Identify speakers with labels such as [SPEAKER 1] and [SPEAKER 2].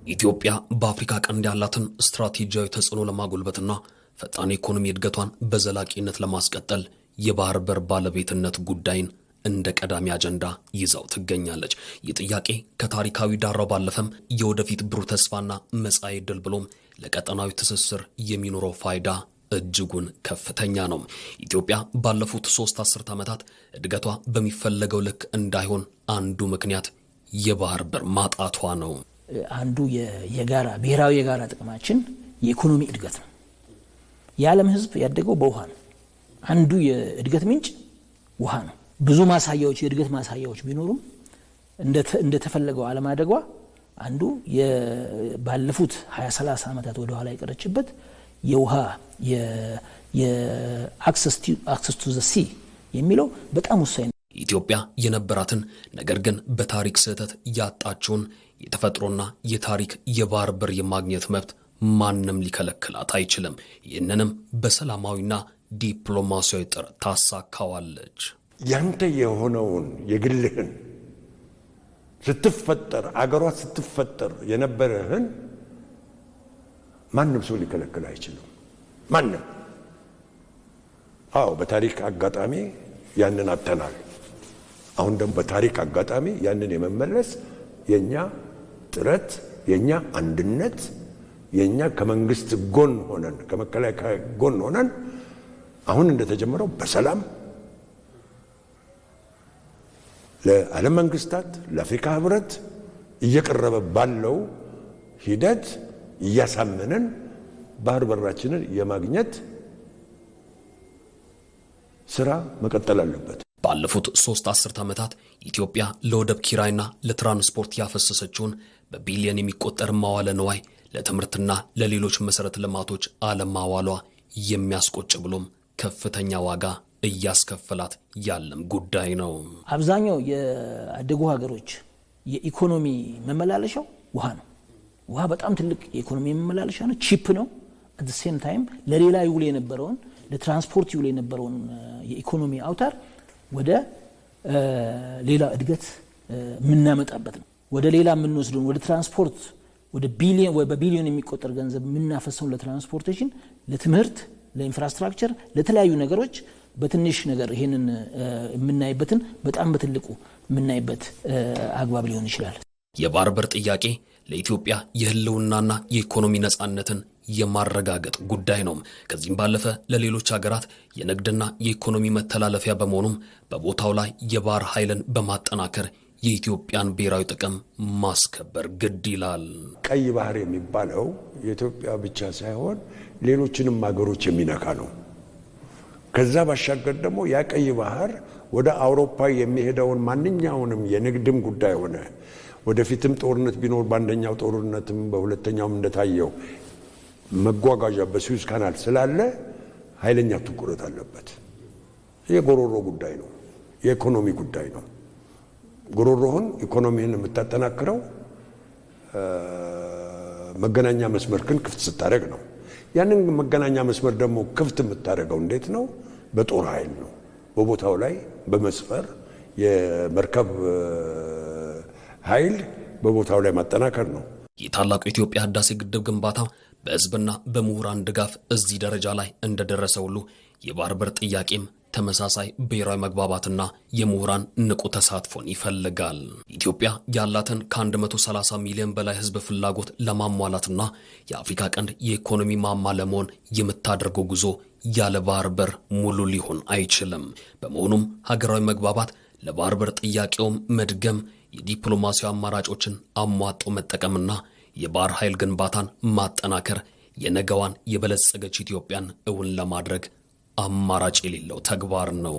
[SPEAKER 1] ኢትዮጵያ በአፍሪካ ቀንድ ያላትን ስትራቴጂያዊ ተጽዕኖ ለማጎልበትና ፈጣን ኢኮኖሚ እድገቷን በዘላቂነት ለማስቀጠል የባህር በር ባለቤትነት ጉዳይን እንደ ቀዳሚ አጀንዳ ይዛው ትገኛለች። የጥያቄ ከታሪካዊ ዳራው ባለፈም የወደፊት ብሩህ ተስፋና መጻኢ ዕድል ብሎም ለቀጠናዊ ትስስር የሚኖረው ፋይዳ እጅጉን ከፍተኛ ነው። ኢትዮጵያ ባለፉት 3 አስርት ዓመታት እድገቷ በሚፈለገው ልክ እንዳይሆን አንዱ ምክንያት የባህር በር ማጣቷ ነው።
[SPEAKER 2] አንዱ የጋራ ብሔራዊ የጋራ ጥቅማችን የኢኮኖሚ እድገት ነው። የዓለም ሕዝብ ያደገው በውሃ ነው። አንዱ የእድገት ምንጭ ውሃ ነው። ብዙ ማሳያዎች የእድገት ማሳያዎች ቢኖሩም እንደተፈለገው አለማደጓ አንዱ ባለፉት 20-30 ዓመታት ወደ ኋላ የቀረችበት የውሃ የአክሰስ ቱ ዘ ሲ የሚለው በጣም ወሳኝ ነው።
[SPEAKER 1] ኢትዮጵያ የነበራትን ነገር ግን በታሪክ ስህተት ያጣችውን የተፈጥሮና የታሪክ የባህር በር የማግኘት መብት ማንም ሊከለክላት አይችልም። ይህንንም በሰላማዊና ዲፕሎማሲያዊ ጥረት ታሳካዋለች።
[SPEAKER 3] ያንተ የሆነውን የግልህን ስትፈጠር አገሯ ስትፈጠር የነበረህን ማንም ሰው ሊከለክል አይችልም። ማንም በታሪክ አጋጣሚ ያንን አጥተናል። አሁን ደግሞ በታሪክ አጋጣሚ ያንን የመመለስ የኛ ጥረት፣ የኛ አንድነት፣ የኛ ከመንግስት ጎን ሆነን ከመከላከያ ጎን ሆነን አሁን እንደተጀመረው በሰላም ለዓለም መንግስታት ለአፍሪካ ህብረት እየቀረበ ባለው ሂደት እያሳመነን ባህር በራችንን የማግኘት ስራ መቀጠል አለበት።
[SPEAKER 1] ባለፉት 3 አስርት ዓመታት ኢትዮጵያ ለወደብ ኪራይና ለትራንስፖርት ያፈሰሰችውን በቢሊዮን የሚቆጠር መዋለ ንዋይ ለትምህርትና ለሌሎች መሰረተ ልማቶች አለማዋሏ የሚያስቆጭ ብሎም ከፍተኛ ዋጋ እያስከፈላት ያለም ጉዳይ ነው።
[SPEAKER 2] አብዛኛው የአደጉ ሀገሮች የኢኮኖሚ መመላለሻው ውሃ ነው። ውሃ በጣም ትልቅ የኢኮኖሚ መመላለሻ ነው። ቺፕ ነው። at the same time ለሌላ ይውል የነበረውን ለትራንስፖርት ይውል የነበረውን የኢኮኖሚ አውታር ወደ ሌላ እድገት ምናመጣበት ነው። ወደ ሌላ ምንወስደው ወደ ትራንስፖርት ወደ በቢሊዮን የሚቆጠር ገንዘብ ምናፈሰው ለትራንስፖርቴሽን፣ ለትምህርት፣ ለኢንፍራስትራክቸር፣ ለተለያዩ ነገሮች በትንሽ ነገር ይሄንን የምናይበትን በጣም በትልቁ የምናይበት አግባብ ሊሆን ይችላል።
[SPEAKER 1] የባህር በር ጥያቄ ለኢትዮጵያ የህልውናና የኢኮኖሚ ነጻነትን የማረጋገጥ ጉዳይ ነው። ከዚህም ባለፈ ለሌሎች ሀገራት የንግድና የኢኮኖሚ መተላለፊያ በመሆኑም በቦታው ላይ የባህር ኃይልን በማጠናከር የኢትዮጵያን ብሔራዊ ጥቅም ማስከበር ግድ ይላል።
[SPEAKER 3] ቀይ ባህር የሚባለው የኢትዮጵያ ብቻ ሳይሆን ሌሎችንም ሀገሮች የሚነካ ነው። ከዛ ባሻገር ደግሞ ያ ቀይ ባህር ወደ አውሮፓ የሚሄደውን ማንኛውንም የንግድም ጉዳይ ሆነ ወደፊትም ጦርነት ቢኖር በአንደኛው ጦርነትም በሁለተኛውም እንደታየው መጓጓዣ በስዊዝ ካናል ስላለ ኃይለኛ ትኩረት አለበት። የጎሮሮ ጉዳይ ነው፣ የኢኮኖሚ ጉዳይ ነው። ጎሮሮህን ኢኮኖሚህን የምታጠናክረው መገናኛ መስመርክን ክፍት ስታደርግ ነው። ያንን መገናኛ መስመር ደግሞ ክፍት የምታደርገው እንዴት ነው? በጦር ኃይል ነው። በቦታው ላይ በመስፈር የመርከብ ኃይል በቦታው ላይ ማጠናከር ነው።
[SPEAKER 1] የታላቁ ኢትዮጵያ ህዳሴ ግድብ ግንባታ በህዝብና በምሁራን ድጋፍ እዚህ ደረጃ ላይ እንደደረሰ ሁሉ የባህር በር ጥያቄም ተመሳሳይ ብሔራዊ መግባባትና የምሁራን ንቁ ተሳትፎን ይፈልጋል። ኢትዮጵያ ያላትን ከ130 ሚሊዮን በላይ ህዝብ ፍላጎት ለማሟላትና የአፍሪካ ቀንድ የኢኮኖሚ ማማ ለመሆን የምታደርገው ጉዞ ያለ ባህር በር ሙሉ ሊሆን አይችልም። በመሆኑም ሀገራዊ መግባባት ለባህር በር ጥያቄውም መድገም፣ የዲፕሎማሲያዊ አማራጮችን አሟጦ መጠቀምና የባህር ኃይል ግንባታን ማጠናከር የነገዋን የበለጸገች ኢትዮጵያን እውን ለማድረግ አማራጭ የሌለው ተግባር ነው።